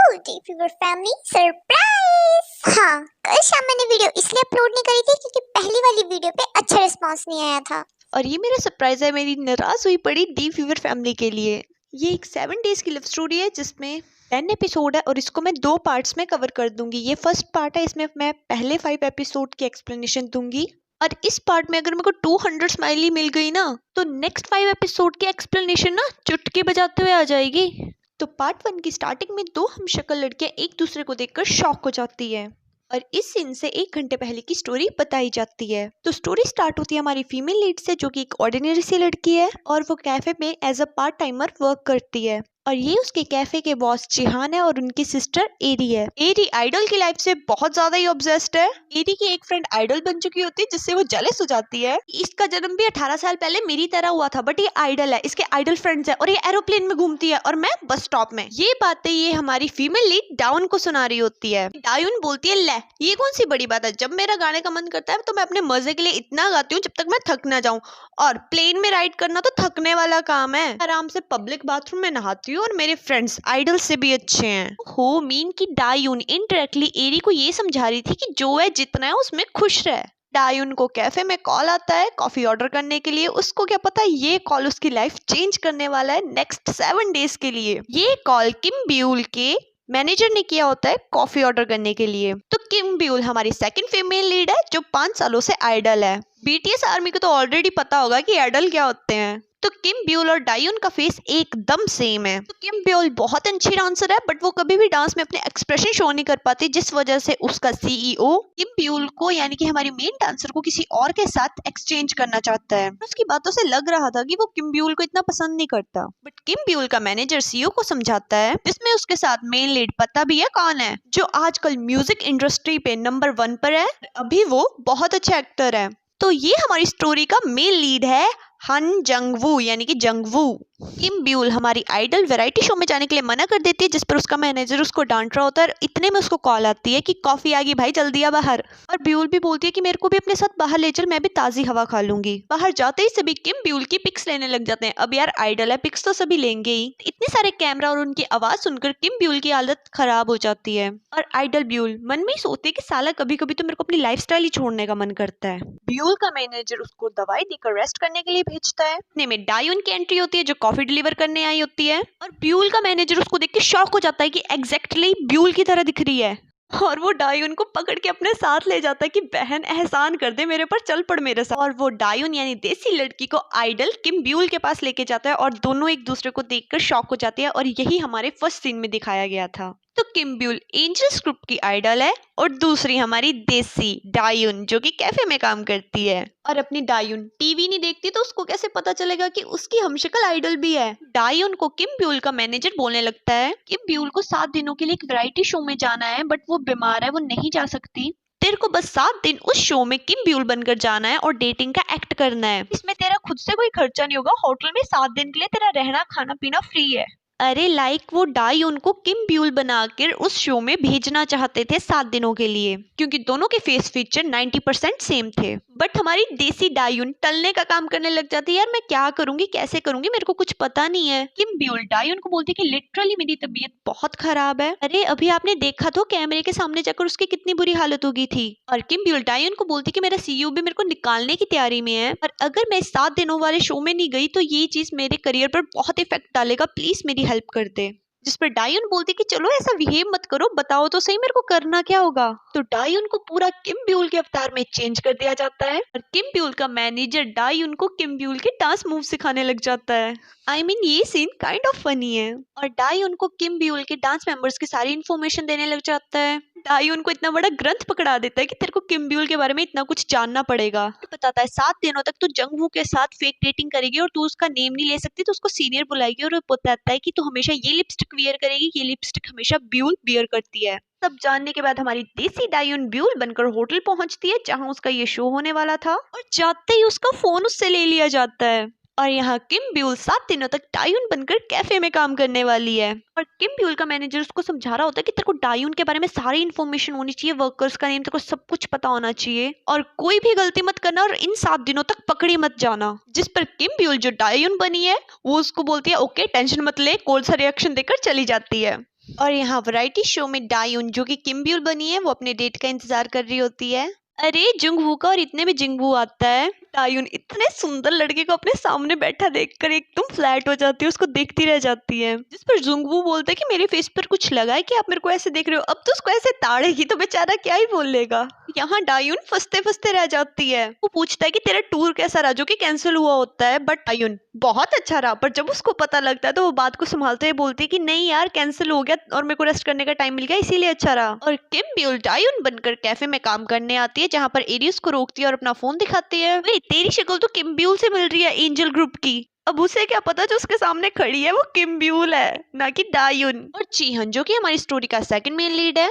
D fever family surprise. हाँ, कल शाम मैंने वीडियो इसलिए अपलोड नहीं करी थी क्योंकि पहली वाली वीडियो पे अच्छा रिस्पांस नहीं आया था। और ये मेरा सरप्राइज है मेरी नाराज हुई पड़ी डी फीवर फैमिली के लिए। ये एक 7 डेज की लव स्टोरी है जिसमें 10 एपिसोड है और इसको मैं 2 पार्ट्स में कवर कर दूंगी। ये फर्स्ट पार्ट है, इसमें मैं पहले 5 एपिसोड की एक्सप्लेनेशन दूंगी और इस पार्ट में अगर मेरे को 200 स्माइली मिल गई ना तो नेक्स्ट 5 एपिसोड की एक्सप्लेनेशन ना चुटकी बजाते हुए आ जाएगी। तो पार्ट 1 की स्टार्टिंग में 2 हमशक्ल लड़कियां एक दूसरे को देखकर शॉक हो जाती है और इस सीन से 1 घंटे पहले की स्टोरी बताई जाती है। तो स्टोरी स्टार्ट होती है हमारी फीमेल लीड से, जो कि एक ऑर्डिनरी सी लड़की है और वो कैफे में as a part timer work करती है और ये उसके कैफे के बॉस जिहान है और उनकी सिस्टर एरी है। एरी आइडल की लाइफ से बहुत ज्यादा ही ऑब्सेस्ड है। एरी की एक फ्रेंड आइडल बन चुकी होती है जिससे वो जेलस हो जाती है। इसका जन्म भी 18 साल पहले मेरी तरह हुआ था, बट ये आइडल है, इसके आइडल फ्रेंड्स है और ये एरोप्लेन में घूमती है और मैं बस स्टॉप में। ये बातें ये हमारी फीमेल लीड डाउन को सुना रही होती है। डाउन बोलती है, ले ये कौन सी बड़ी बात है, जब मेरा गाने का मन करता है तो मैं अपने मजे के लिए इतना गाती हूँ जब तक मैं थक ना जाऊं, और प्लेन में राइड करना तो थकने वाला काम है। आराम से पब्लिक बाथरूम में नहाती हूँ और मेरे फ्रेंड्स आइडल से भी अच्छे हैं। हो मीन की डायून इनडायरेक्टली एरी को ये समझा रही थी कि जो है जितना है उसमें खुश रहे। डायून को कैफे में कॉल आता है कॉफी ऑर्डर करने के लिए। उसको क्या पता ये कॉल उसकी लाइफ चेंज करने वाला है नेक्स्ट 7 डेज के लिए। ये कॉल किम ब्यूल के मैनेजर ने किया होता है कॉफी ऑर्डर करने के लिए। तो किम ब्यूल हमारी सेकंड फीमेल लीड है जो 5 सालों से आइडल है। बीटीएस आर्मी को तो ऑलरेडी पता होगा कि आइडल क्या होते हैं। तो किम ब्यूल और डायून का फेस एकदम सेम है। तो किम ब्यूल बहुत अच्छी डांसर है बट वो कभी भी डांस में अपने एक्सप्रेशन शो नहीं कर पाती, जिस वजह से उसका सीईओ किम ब्यूल को यानी कि हमारी मेन डांसर को किसी और के साथ एक्सचेंज करना चाहता है। उसकी बातों से लग रहा था कि वो किम ब्यूल को इतना पसंद नहीं करता, बट किम ब्यूल का मैनेजर सीईओ को समझाता है, जिसमें उसके साथ मेन लीड पता भी है कौन है, जो आजकल म्यूजिक इंडस्ट्री पे नंबर 1 पर है। अभी वो बहुत अच्छा एक्टर है। तो ये हमारी स्टोरी का मेन लीड है हन जंगवू यानी कि जंगवू। किम ब्यूल हमारी आइडल वैरायटी शो में जाने के लिए मना कर देती है, जिस पर उसका मैनेजर उसको डांट रहा होता है। इतने में उसको कॉल आती है कि कॉफी आ गई भाई, जल्दी आ बाहर। और ब्यूल भी बोलती है कि मेरे को भी अपने साथ बाहर ले चल, मैं भी ताजी हवा खा लूंगी। बाहर जाते ही सभी किम ब्यूल की पिक्स लेने लग जाते हैं। अब यार आइडल है, पिक्स तो सभी लेंगे ही। इतने सारे कैमरा और उनकी आवाज सुनकर किम ब्यूल की हालत खराब हो जाती है और आइडल ब्यूल मन में ही सोचते कि साला कभी कभी तो मेरे को अपनी लाइफस्टाइल ही छोड़ने का मन करता है। ब्यूल का मैनेजर उसको दवाई देकर रेस्ट करने के लिए भेजता है। इतने में डायून की एंट्री होती है जो कॉफी डिलीवर करने आई होती है और ब्यूल का मैनेजर उसको देख के शॉक हो जाता है कि एग्जैक्टली ब्यूल की तरह दिख रही है और वो डायून को पकड़ के अपने साथ ले जाता है कि बहन एहसान कर दे मेरे पर, चल पड़ मेरे साथ। और वो डायून यानी देसी लड़की को आइडल किम ब्यूल के पास लेके जाता है और दोनों एक दूसरे को देखकर शॉक हो जाती है और यही हमारे फर्स्ट सीन में दिखाया गया था। तो किम ब्यूल एंजल्स ग्रुप की आइडल है और दूसरी हमारी देसी डायून जो कि कैफे में काम करती है। और अपनी डायून टीवी नहीं देखती तो उसको कैसे पता चलेगा कि उसकी हमशक्ल आइडल भी है। डायून को किम ब्यूल का मैनेजर बोलने लगता है किम ब्यूल को 7 दिनों के लिए एक वैरायटी शो में जाना है बट वो बीमार है, वो नहीं जा सकती। तेरे को बस 7 दिन उस शो में किम ब्यूल बनकर जाना है और डेटिंग का एक्ट करना है। इसमें तेरा खुद से कोई खर्चा नहीं होगा, होटल में 7 दिन के लिए तेरा रहना खाना पीना फ्री है। अरे लाइक वो डायून को किम ब्यूल बनाकर उस शो में भेजना चाहते थे 7 दिनों के लिए क्योंकि दोनों के फेस फीचर 90% सेम थे। बट हमारी देसी डायून टलने का काम करने लग जाती है, यार मैं क्या करूंगी कैसे करूंगी मेरे को कुछ पता नहीं है। किम ब्यूल डायून को बोलती है कि लिटरली मेरी तबीयत बहुत खराब है। अरे अभी आपने देखा तो कैमरे के सामने जाकर उसकी कितनी बुरी हालत हो गई थी। और किम ब्यूल डायून को बोलती कि मेरा सीईओ भी मेरे को निकालने की तैयारी में है और अगर मैं 7 दिनों वाले शो में नहीं गई तो ये चीज मेरे करियर पर बहुत इफेक्ट डालेगा, प्लीज मेरी हेल्प कर दे। जिस पर डायून बोलती कि चलो ऐसा बिहेव मत करो, बताओ तो सही मेरे को करना क्या होगा। तो डायून को पूरा किम ब्यूल के अवतार में चेंज कर दिया जाता है और किम ब्यूल का मैनेजर डायून को किम ब्यूल के डांस मूव सिखाने लग जाता है। I mean, ये सीन काइंड ऑफ फनी है और डायून को किम ब्यूल के डांस मेंबर्स की सारी इन्फॉर्मेशन देने लग जाता है। डायून को इतना बड़ा ग्रंथ पकड़ा देता है कि तेरे को किम ब्यूल के बारे में इतना कुछ जानना पड़ेगा। तो बताता है 7 दिनों तक तू जंगवू के साथ फेक डेटिंग करेगी और तू उसका नेम नहीं ले सकती तो उसको सीनियर बुलाएगी और वो बताता है कि तू हमेशा ये लिपस्टिक वियर करेगी, ये लिपस्टिक हमेशा ब्यूल वियर करती है। सब जानने के बाद हमारी देसी डायून ब्यूल बनकर होटल पहुंचती है जहां उसका ये शो होने वाला था और जाते ही उसका फोन उससे ले लिया जाता है। और यहाँ किम ब्यूल 7 दिनों तक डायून बनकर कैफे में काम करने वाली है और किम ब्यूल का मैनेजर उसको समझा रहा होता है कि तेरे को डायून के बारे में सारी इन्फॉर्मेशन होनी चाहिए, वर्कर्स का नेम तेरे को सब कुछ पता होना चाहिए और कोई भी गलती मत करना और इन 7 दिनों तक पकड़ी मत जाना। जिस पर किम ब्यूल जो डायून बनी है वो उसको बोलती है ओके टेंशन मत ले, कौन सा रिएक्शन देकर चली जाती है। और यहाँ वैरायटी शो में डायून जो कि किम ब्यूल बनी है वो अपने डेट का इंतजार कर रही होती है। अरे जुंगवू का, और इतने में जिंगवू आता है। डायून इतने सुंदर लड़के को अपने सामने बैठा देखकर एकदम फ्लैट हो जाती है, उसको देखती रह जाती है। जिस पर जुंगवू बोलता है कि मेरे फेस पर कुछ लगा है कि आप मेरे को ऐसे देख रहे हो। अब तो उसको ऐसे ताड़ेगी तो बेचारा क्या ही बोल लेगा। यहाँ डायून फंसते फंसते रह जाती है। वो पूछता है कि तेरा टूर कैसा रहा, जो कि कैंसिल हुआ होता है। बट डायून बहुत अच्छा रहा, पर जब उसको पता लगता है तो वो बात को संभालते हुए बोलती है कि नहीं यार, कैंसिल हो गया और मेरे को रेस्ट करने का टाइम मिल गया, इसीलिए अच्छा रहा। और किम ब्यूल डायून बनकर कैफे में काम करने आती है, जहाँ पर एरिस को रोकती है और अपना फोन दिखाती है। वे तेरी शक्ल तो किम ब्यूल से मिल रही है, एंजल ग्रुप की। अब उसे क्या पता जो उसके सामने खड़ी है वो किम ब्यूल है, ना कि डायून। और जीहन जो कि हमारी स्टोरी का सेकंड मेन लीड है,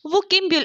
वो किम ब्यूल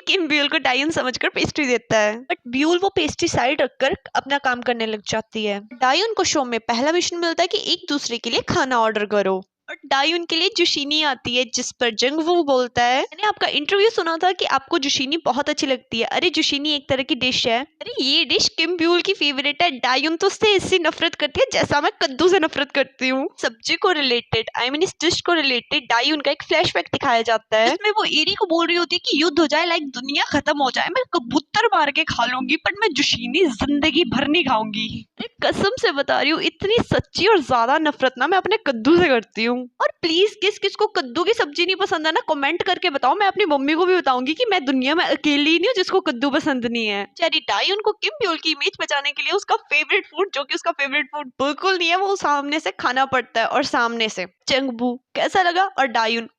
किम ब्यूल को डायून समझकर पेस्ट्री देता है। बट ब्यूल वो पेस्ट्री साइड रखकर अपना काम करने लग जाती है। डायून को शो में पहला मिशन मिलता है कि एक दूसरे के लिए खाना ऑर्डर करो। और डायून के लिए जुशीनी आती है, जिस पर जंगवू बोलता है मैंने आपका इंटरव्यू सुना था कि आपको जुशीनी बहुत अच्छी लगती है। अरे जुशीनी एक तरह की डिश है। अरे ये डिश किम ब्यूल की फेवरेट है। डायून तो उससे इससे नफरत करती है जैसा मैं कद्दू से नफरत करती हूँ। सब्जी को रिलेटेड इस डिश को रिलेटेड डायून का एक फ्लैशबैक दिखाया जाता है, जिसमें वो एरी को बोल रही होती है कि युद्ध हो जाए, लाइक दुनिया खत्म हो जाए, मैं कबूतर मार के खा लूंगी, पर मैं जुशीनी जिंदगी भर नहीं खाऊंगी। कसम से बता रही हूँ, इतनी सच्ची और ज्यादा नफरत ना मैं अपने कद्दू से करती हूँ। और प्लीज किस किस को कद्दू की सब्जी नहीं पसंद है ना, कमेंट करके बताओ। मैं अपनी मम्मी को भी बताऊंगी कि मैं दुनिया में अकेली नहीं हूँ जिसको कद्दू पसंद नहीं है। चेरी डायून को किम ब्यूल की इमेज बचाने के लिए उसका फेवरेट फूड, जो कि उसका फेवरेट फूड बिल्कुल नहीं है, वो सामने से खाना पड़ता है। और सामने से जंगबू कैसा लगा, और डायून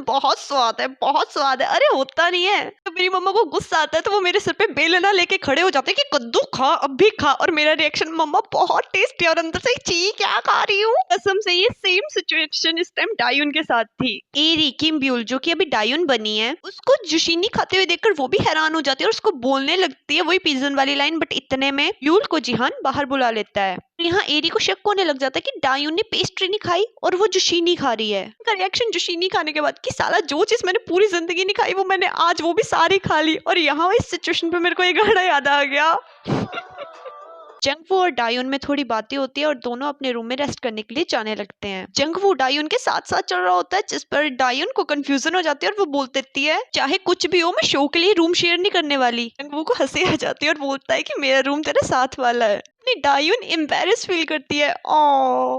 बहुत स्वाद है, बहुत स्वाद है। अरे होता नहीं है। तो मेरी मम्मा को गुस्सा आता है तो वो मेरे सिर पे बेलना लेके खड़े हो जाते हैं कि कद्दू खा, अब भी खा। और मेरा रिएक्शन मम्मा बहुत टेस्टी, और अंदर से ची क्या खा रही हूँ। कसम से ये सेम सिचुएशन इस टाइम डायून के साथ थी। एरी किम ब्यूल जो कि अभी डायून बनी है, उसको जुशीनी खाते हुए देखकर वो भी हैरान हो जाती है और उसको बोलने लगती है वही पिजन वाली लाइन। बट इतने में ब्यूल को जिहान बाहर बुला लेता है। यहाँ एरी को शक होने लग जाता है कि डायून ने पेस्ट्री नहीं खाई और वो जुशीनी खा रही है। उनका रिएक्शन जुशीनी खाने के बाद कि साला जो चीज मैंने पूरी जिंदगी नहीं खाई वो मैंने आज वो भी सारी खा ली। और यहाँ इस सिचुएशन पे मेरे को एक गाना याद आ गया। जंगवू और डायून में थोड़ी बातें होती है और दोनों अपने रूम में रेस्ट करने के लिए जाने लगते हैं। जंगवू डायून के साथ साथ चल रहा होता है, जिस पर डायून को कंफ्यूजन हो जाती है और वो बोल देती है चाहे कुछ भी हो मैं शो के लिए रूम शेयर नहीं करने वाली। जंगवू को हंसी आ जाती है और बोलता है कि मेरा रूम तेरे साथ वाला है। डायून एम्बैरेस फील करती है।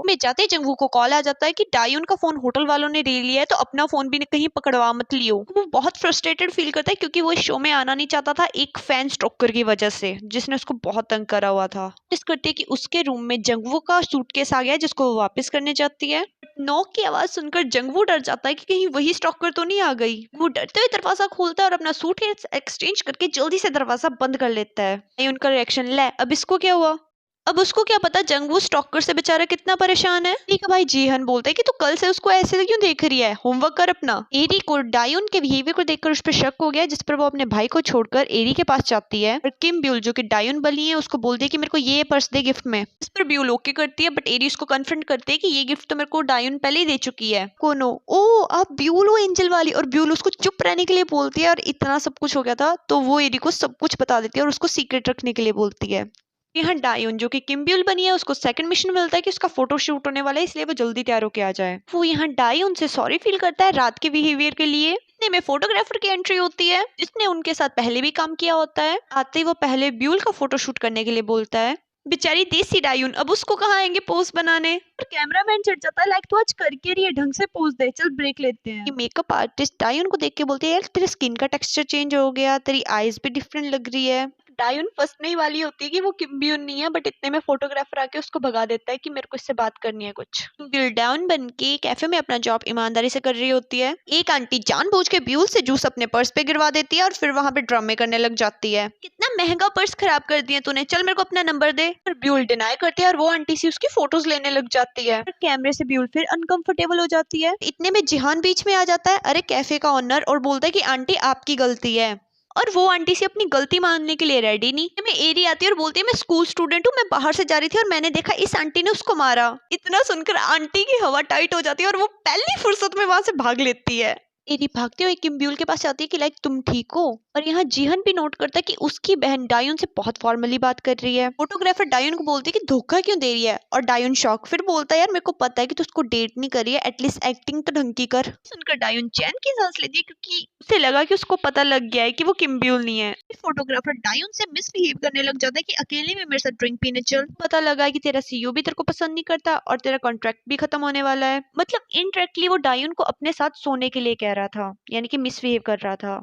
में जाते जंगवू को कॉल आ जाता है कि डायून का फोन होटल वालों ने ले लिया है, तो अपना फोन भी कहीं पकड़वा मत लियो। वो बहुत फ्रस्ट्रेटेड फील करता है क्योंकि वो इस शो में आना नहीं चाहता था एक फैन स्टॉकर की वजह से, जिसने उसको बहुत तंग करा हुआ था। इस करते है कि उसके रूम में जंगवू का सूटकेस आ गया जिसको वो वापस करने जाती है। नॉक की आवाज सुनकर जंगवू डर जाता है कि कहीं वही स्टॉकर तो नहीं आ गई। वो डरते हुए दरवाजा खोलता है और अपना सूटकेस एक्सचेंज करके जल्दी से दरवाजा बंद कर लेता है। उनका रिएक्शन ले, अब इसको क्या हुआ। अब उसको क्या पता जंगवू स्टॉकर से बेचारा कितना परेशान है। ठीक है भाई, जीहन बोलते है कि तू कल से उसको ऐसे क्यों देख रही है, होमवर्क कर अपना। एरी को डायून के बिहेवियर को देखकर उस पर शक हो गया, जिस पर वो अपने भाई को छोड़कर एरी के पास जाती है। और किम ब्यूल जो कि डायून बनी है उसको बोलती है कि मेरे को ये पर्स दे गिफ्ट में। इस पर ब्यूल ओके करती है, बट एरी उसको कन्फ्रंट करती है कि ये गिफ्ट तो मेरे को डायून पहले ही दे चुकी है। कोनो ओ आप ब्यूल हो एंजल वाली। और ब्यूल उसको चुप रहने के लिए बोलती है, और इतना सब कुछ हो गया था तो वो एरी को सब कुछ बता देती है और उसको सीक्रेट रखने के लिए बोलती है। यहाँ डायून जो कि किम ब्यूल बनी है उसको सेकंड मिशन मिलता है कि उसका फोटो शूट होने वाला है, इसलिए वो जल्दी तैयार होके आ जाए। वो यहाँ डायून से सॉरी फील करता है रात के बिहेवियर के लिए। इतने में फोटोग्राफर की एंट्री होती है, जिसने उनके साथ पहले भी काम किया होता है। आते ही वो पहले ब्यूल का फोटो शूट करने के लिए बोलता है। बेचारी देसी डायून, अब उसको कहाँ आएंगे पोज बनाने। और कैमरामैन चढ़ जाता है लाइक तू आज करके रही है, ढंग से पोज दे, चल ब्रेक लेते हैं। मेकअप आर्टिस्ट डायून को देख के बोलती है यार तेरे स्किन का टेक्सचर चेंज हो गया, तेरी आईज भी डिफरेंट लग रही है। डायून फंसने ही वाली होती है कि वो किम ब्यूल नहीं है, बट इतने में फोटोग्राफर आके उसको भगा देता है कि मेरे को इससे बात करनी है कुछ। ब्यूल डाउन बन के कैफे में अपना जॉब ईमानदारी से कर रही होती है। एक आंटी जानबूझ के ब्यूल से जूस अपने पर्स पे गिरवा देती है और फिर वहां पे ड्रामे करने लग जाती है। कितना महंगा पर्स खराब कर दिया तूने, चल मेरे को अपना नंबर दे। फिर ब्यूल डिनाई करती है और वो आंटी सी उसकी फोटोज लेने लग जाती है। कैमरे से ब्यूल फिर अनकंफर्टेबल हो जाती है। इतने में जिहान बीच में आ जाता है, अरे कैफे का ओनर, और बोलता है कि आंटी आपकी गलती है। और वो आंटी से अपनी गलती मानने के लिए रेडी नहीं। मैं एरी आती है और बोलती है मैं स्कूल स्टूडेंट हूँ, मैं बाहर से जा रही थी और मैंने देखा इस आंटी ने उसको मारा। इतना सुनकर आंटी की हवा टाइट हो जाती है और वो पहली फुर्सत में वहां से भाग लेती है। एरी भागते हुए किम ब्यूल के पास आती है कि लाइक तुम ठीक हो, और यहाँ जीहन भी नोट करता है कि उसकी बहन डायुन से बहुत फॉर्मली बात कर रही है। फोटोग्राफर डायुन को बोलती है कि धोखा क्यों दे रही है, और डायुन शॉक फिर बोलता है यार मेरे को पता है कि तू उसको डेट नहीं कर रही है, एटलीस्ट एक्टिंग तो ढंग की कर। सुनकर डायुन चैन की सांस लेती है क्योंकि उसे लगा कि उसको पता लग गया है कि वो किम ब्यूल नहीं है। फोटोग्राफर डायुन से मिसबिहेव करने लग जाता है कि अकेले में मेरे साथ ड्रिंक पीने चल, पता लगा है कि तेरा सीईओ भी तेरे को पसंद नहीं करता और तेरा कॉन्ट्रैक्ट भी खत्म होने वाला है। मतलब इनडायरेक्टली वो डायुन को अपने साथ सोने के लिए कह रहा था, यानी कि मिसबिहेव कर रहा था।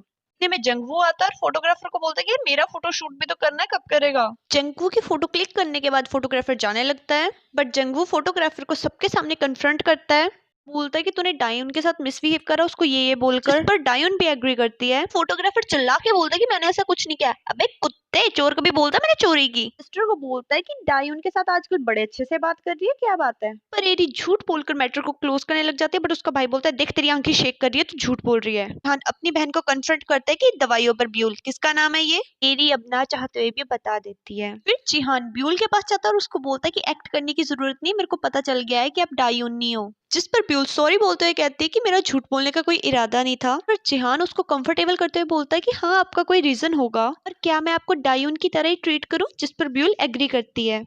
इतने में जंगवू आता है और फोटोग्राफर को बोलता है कि यार मेरा फोटो शूट भी तो करना है, कब करेगा। जंगवू की फोटो क्लिक करने के बाद फोटोग्राफर जाने लगता है, बट जंगवू फोटोग्राफर को सबके सामने कन्फ्रंट करता है, बोलता है कि तूने डायुन के साथ मिसबिहेव करा उसको ये बोलकर, पर डायुन भी एग्री करती है। फोटोग्राफर चिल्ला के बोलता है कि मैंने ऐसा कुछ नहीं किया। अबे कुत्ते, चोर कभी बोलता मैंने चोरी की। सिस्टर को बोलता है कि डायुन के साथ आजकल बड़े अच्छे से बात कर रही है, क्या बात है। पर एरी झूठ बोलकर मैटर को क्लोज करने लग जाती है, बट उसका भाई बोलता है देख तेरी आंखें शेक कर रही है, तू झूठ बोल रही है। हाँ, अपनी बहन को कन्फ्रंट करता है कि दवाइयों पर ब्यूल किसका नाम है ये। एरी अब ना चाहते हुए भी बता देती है। फिर जिहान ब्यूल के पास जाता है और उसको बोलता है कि एक्ट करने की जरूरत नहीं, मेरे को पता चल गया है कि आप डायुन नहीं हो। जिस पर ब्यूल सॉरी बोलते हुए कहती है कि मेरा झूठ बोलने का कोई इरादा नहीं था। पर जिहान उसको कंफर्टेबल करते हुए बोलता है कि हाँ आपका कोई रीजन होगा, और क्या मैं आपको डायुन की तरह ही ट्रीट करूं, जिस पर ब्यूल एग्री करती है।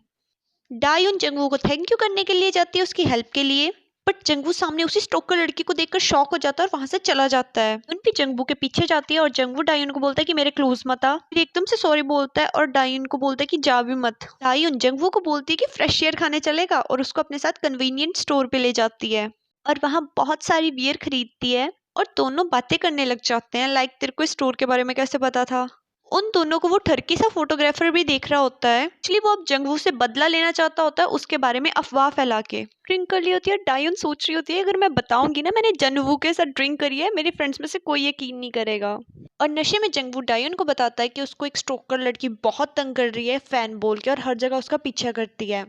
डायुन जंगवू को थैंक यू करने के लिए जाती है उसकी हेल्प के लिए, बट जंगवू सामने उसी स्टोकर लड़की को देखकर शॉक हो जाता है और वहां से चला जाता है। उन भी जंगवू के पीछे जाती है और जंगवू डायुन को बोलता है कि मेरे क्लोज मत आ। फिर एकदम से सॉरी बोलता है और डायुन को बोलता है कि जा भी मत। डायुन जंगवू को बोलती है कि फ्रेश एयर खाने चलेगा और उसको अपने साथ कन्वीनियंट स्टोर पे ले जाती है और वहां बहुत सारी बियर खरीदती है और दोनों बातें करने लग जाते हैं, लाइक तेरे को स्टोर के बारे में कैसे पता था। उन दोनों को वो ठरकी सा फोटोग्राफर भी देख रहा होता है, एक्चुअली वो अब जंगवू से बदला लेना चाहता होता है उसके बारे में अफवाह फैला के। ड्रिंक कर ली होती है, डायुन सोच रही होती है अगर मैं बताऊंगी ना मैंने जंगवू के साथ ड्रिंक करी है, मेरे फ्रेंड्स में से कोई यकीन नहीं करेगा। और नशे में जंगवू डायुन को बताता है कि उसको एक स्टोकर लड़की बहुत तंग कर रही है फैन बोल के, और हर जगह उसका पीछा करती है।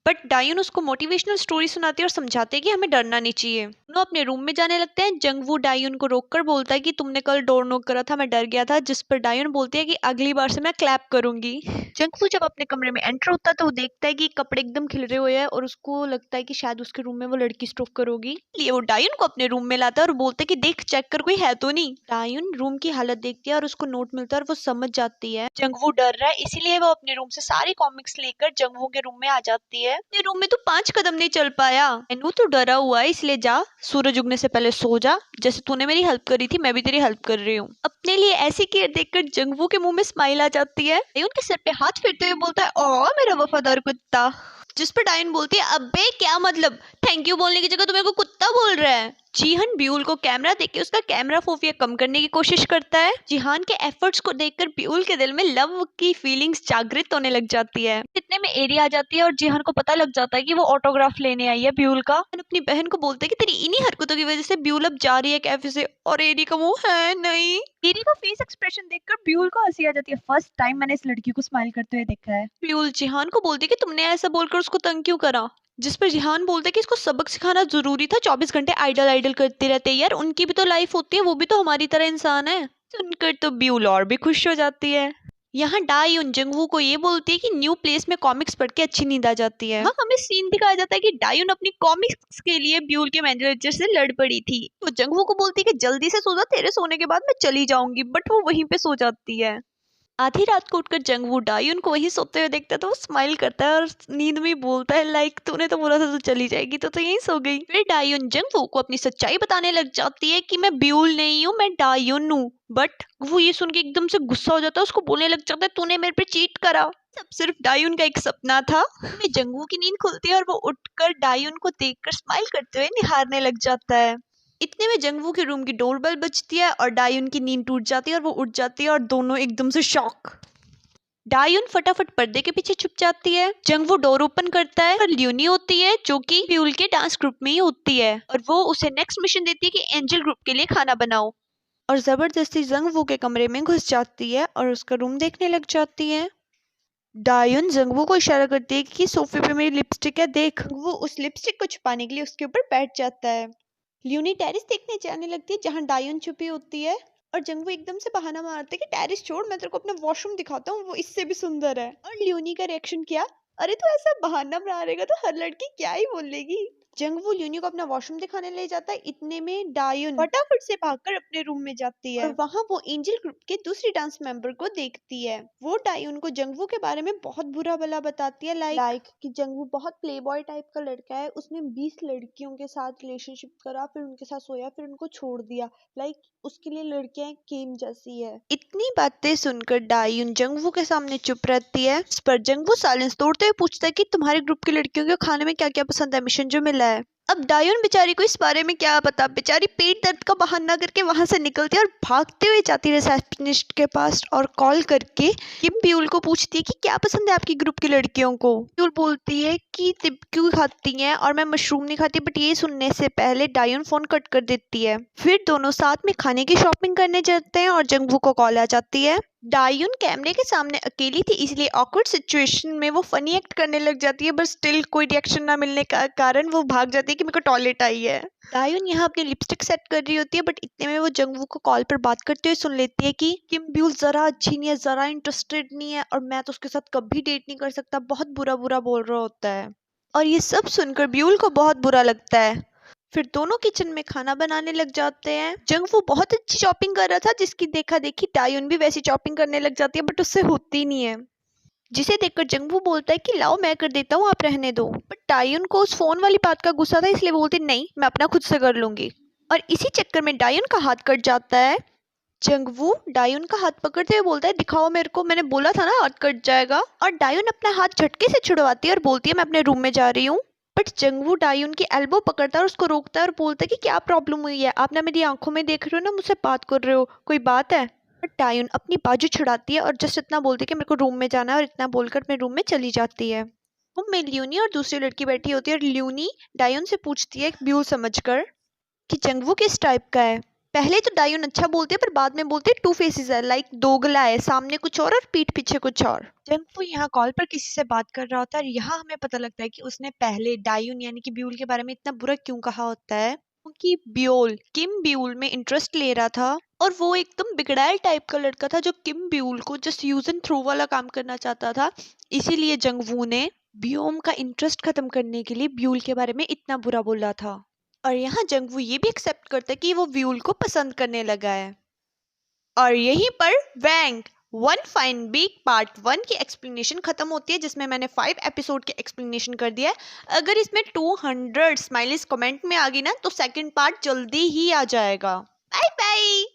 बट डायुन उसको मोटिवेशनल स्टोरी सुनाती है और समझाते हैं कि हमें डरना नहीं चाहिए। दोनों अपने रूम में जाने लगते हैं। जंगवू डायुन को रोककर बोलता है कि तुमने कल डोर नॉक करा था, मैं डर गया था, जिस पर डायुन बोलती है कि अगली बार से मैं क्लैप करूंगी। जंगवू जब अपने कमरे में एंटर होता है तो वो देखता है कि कपड़े एकदम खिलरे हुए हैं और उसको लगता है कि शायद उसके रूम में वो लड़की स्टोकर होगी, इसलिए वो डायुन को अपने रूम में लाता है और बोलता है कि देख चेक कर कोई है तो नहीं। डायुन रूम की हालत देखती है और उसको नोट मिलता है और वो समझ जाती है जंगवू डर रहा है, इसीलिए वो अपने रूम से सारी कॉमिक्स लेकर जंगवू के रूम में आ जाती है। अपने रूम में तू 5 कदम नहीं चल पाया, एनू तो डरा हुआ है, इसलिए जा सूरज उगने से पहले सो जा, जैसे तूने मेरी हेल्प करी थी मैं भी तेरी हेल्प कर रही हूँ। अपने लिए ऐसी केयर देखकर जंगवू के मुंह में स्माइल आ जाती है। डायुन के सर पे हाथ फेरते हुए बोलता है ओ मेरा वफादार कुत्ता, जिस पर डायुन बोलती है अबे क्या मतलब, थैंक यू बोलने की जगह तू मेरे को कुत्ता बोल रहा है। जीहान ब्यूल को कैमरा देके उसका कैमरा फोबिया कम करने की कोशिश करता है। जीहान के एफर्ट्स को देखकर ब्यूल के दिल में लव की फीलिंग्स जागृत होने लग जाती है। इतने में एरी आ जाती है और जीहान को पता लग जाता है कि वो ऑटोग्राफ लेने आई है ब्यूल का। अपनी बहन को बोलते है कि तेरी इन्हीं हरकतों की वजह से ब्यूल अब जा रही है कैफे से, और एरी का मुंह है नहीं। एरी का फेस एक्सप्रेशन देखकर ब्यूल को हंसी आ जाती है, फर्स्ट टाइम मैंने इस लड़की को स्माइल करते हुए देखा है। ब्यूल जीहान को बोलती है कि तुमने ऐसा बोलकर उसको तंग क्यों करा, जिस पर जिहान बोलते कि इसको सबक सिखाना जरूरी था, 24 घंटे आइडल आइडल करते रहते यार, उनकी भी तो लाइफ होती है, वो भी तो हमारी तरह इंसान है। सुनकर तो ब्यूल और भी खुश हो जाती है। यहाँ डायुन जंगवू को ये बोलती है कि न्यू प्लेस में कॉमिक्स पढ़ के अच्छी नींद आ जाती है। हाँ, हमें सीन दिखाया जाता है कि डायुन अपनी कॉमिक्स के लिए ब्यूल के मैनेजर से लड़ पड़ी थी, तो जंगवू को बोलती है कि जल्दी से सो जा, तेरे सोने के बाद मैं चली जाऊंगी, बट वो वहीं पे सो जाती है। आधी रात को उठकर जंगवू डायुन को वहीं सोते हुए देखता है तो वो स्माइल करता है और नींद में बोलता है लाइक तूने तो बोला था तू चली जाएगी तो यहीं सो गई। फिर डायुन जंगवू को अपनी सच्चाई बताने लग जाती है कि मैं ब्यूल नहीं हूँ, मैं डायुन हूँ। बट वो ये सुन के एकदम से गुस्सा हो जाता है, उसको बोलने लग जाता है तूने मेरे पे चीट करा, सब सिर्फ डायुन का एक सपना था। में जंगवू की नींद खुलती है और वो उठकर डायुन को देखकर स्माइल करते हुए निहारने लग जाता है। इतने में जंगवू के रूम की डोरबेल बजती है और डायुन की नींद टूट जाती है और वो उठ जाती है और दोनों एकदम से शॉक। डायुन फटाफट पर्दे के पीछे छुप जाती है। जंगवू डोर ओपन करता है और ल्यूनी होती है जो कि ब्यूल के डांस ग्रुप में ही होती है, और वो उसे नेक्स्ट मिशन देती है कि एंजल ग्रुप के लिए खाना बनाओ, और जबरदस्ती जंगवू के कमरे में घुस जाती है और उसका रूम देखने लग जाती है। डायुन जंगवू को इशारा करती है कि सोफे पे मेरी लिपस्टिक है देख। वो उस लिपस्टिक को छुपाने के लिए उसके ऊपर बैठ जाता है। ल्यूनी टेरिस देखने जाने लगती है जहाँ डायुन छुपी होती है, और जंगवू एकदम से बहाना मारते कि टेरिस छोड़, मैं तेरे को अपना वॉशरूम दिखाता हूँ, वो इससे भी सुंदर है। और ल्यूनी का रिएक्शन क्या, अरे तो ऐसा बहाना बना रहेगा तो हर लड़की क्या ही बोलेगी। जंगवू ल्यूनी को अपना वॉशरूम दिखाने ले जाता है, इतने में डायुन फटाफट से भागकर अपने रूम में जाती है और वहाँ वो एंजल ग्रुप के दूसरी डांस मेंबर को देखती है। वो डायुन को जंगवू के बारे में बहुत बुरा भला बताती है, लाइक कि जंगवू बहुत प्लेबॉय टाइप का लड़का है, उसने 20 लड़कियों के साथ रिलेशनशिप करा, फिर उनके साथ सोया, फिर उनको छोड़ दिया, लाइक उसके लिए लड़कियां केम जैसी है। इतनी बातें सुनकर डायुन जंगवू के सामने चुप रहती है। इस पर जंगवू साइलेंस तोड़ते हुए पूछता है कि तुम्हारे ग्रुप की लड़कियों को खाने में क्या क्या पसंद है, मिशन जो मिला है। अब डायुन बेचारी को इस बारे में क्या पता, बेचारी पेट दर्द का बहाना करके वहां से निकलती है और भागते हुए जाती है रिसेप्शनिस्ट के पास और कॉल करके किम ब्यूल को पूछती है कि क्या पसंद है आपकी ग्रुप की लड़कियों को। ब्यूल बोलती है कि तिबक्यू खाती हैं और मैं मशरूम नहीं खाती, बट ये सुनने से पहले डायुन फोन कट कर देती है। फिर दोनों साथ में खाने की शॉपिंग करने जाते हैं और जंगवू को कॉल आ जाती है। डायुन कैमरे के सामने अकेली थी, इसलिए ऑकवर्ड सिचुएशन में वो फनी एक्ट करने लग जाती है, बट स्टिल कोई रिएक्शन ना मिलने का कारण वो भाग जाती है कि मेरे को टॉयलेट आई है। डायुन यहाँ अपनी लिपस्टिक सेट कर रही होती है, बट इतने में वो जंगवू को कॉल पर बात करते हुए सुन लेती है कि किम ब्यूल जरा अच्छी नहीं है, जरा इंटरेस्टेड नहीं है और मैं तो उसके साथ कभी डेट नहीं कर सकता, बहुत बुरा बुरा बोल रहा होता है। और ये सब सुनकर ब्यूल को बहुत बुरा लगता है। फिर दोनों किचन में खाना बनाने लग जाते हैं। जंगवू बहुत अच्छी शॉपिंग कर रहा था, जिसकी देखा देखी डायुन भी वैसी शॉपिंग करने लग जाती है, बट उससे होती नहीं है। जिसे देखकर जंगवू बोलता है कि लाओ मैं कर देता हूँ, आप रहने दो। बट डायुन को उस फोन वाली बात का गुस्सा था, इसलिए बोलती नहीं, मैं अपना खुद से कर लूंगी। और इसी चक्कर में डायुन का हाथ कट जाता है। जंगवू डायुन का हाथ पकड़ते हुए बोलता है दिखाओ मेरे को, मैंने बोला था ना हाथ कट जाएगा। और डायुन अपना हाथ झटके से छुड़वाती है और बोलती है मैं अपने रूम में जा रही हूँ। बट जंगवू डायुन की एल्बो पकड़ता है और उसको रोकता है और बोलता है कि क्या प्रॉब्लम हुई है, आप ना मेरी आंखों में देख रहे हो ना, मुझसे बात कर रहे हो, कोई बात है। बट डायुन अपनी बाजू छुड़ाती है और जस्ट इतना बोलती है कि मेरे को रूम में जाना है, और इतना बोलकर अपने रूम में चली जाती है। रूम में ल्यूनी और दूसरी लड़की बैठी होती है और ल्यूनी डायुन से पूछती है ब्यूल समझकर कि जंगवू किस टाइप का है। पहले तो डायुन अच्छा बोलती है, पर बाद में बोलती है टू फेसेस है, लाइक दोगला है, सामने कुछ और पीठ पीछे कुछ और। जंगवू यहाँ कॉल पर किसी से बात कर रहा होता है और यहाँ हमें पता लगता है कि उसने पहले डायुन यानी कि ब्यूल के बारे में इतना बुरा क्यों कहा होता है, क्योंकि ब्यूल किम ब्यूल में इंटरेस्ट ले रहा था और वो एकदम बिगड़ैल टाइप का लड़का था जो किम ब्यूल को जस्ट यूज एंड थ्रू वाला काम करना चाहता था। इसीलिए जंगवू ने ब्योम का इंटरेस्ट खत्म करने के लिए ब्यूल के बारे में इतना बुरा बोला था। और यहाँ जंगवू ये भी एक्सेप्ट करता है कि वो ब्यूल को पसंद करने लगा है। और यहीं पर वैंग वन फाइन बीक पार्ट 1 की एक्सप्लेनेशन खत्म होती है, जिसमें मैंने 5 एपिसोड के एक्सप्लेनेशन कर दिया है। अगर इसमें 200 स्माइलीज कमेंट में आ गई ना, तो सेकंड पार्ट जल्दी ही आ जाएगा। Bye bye.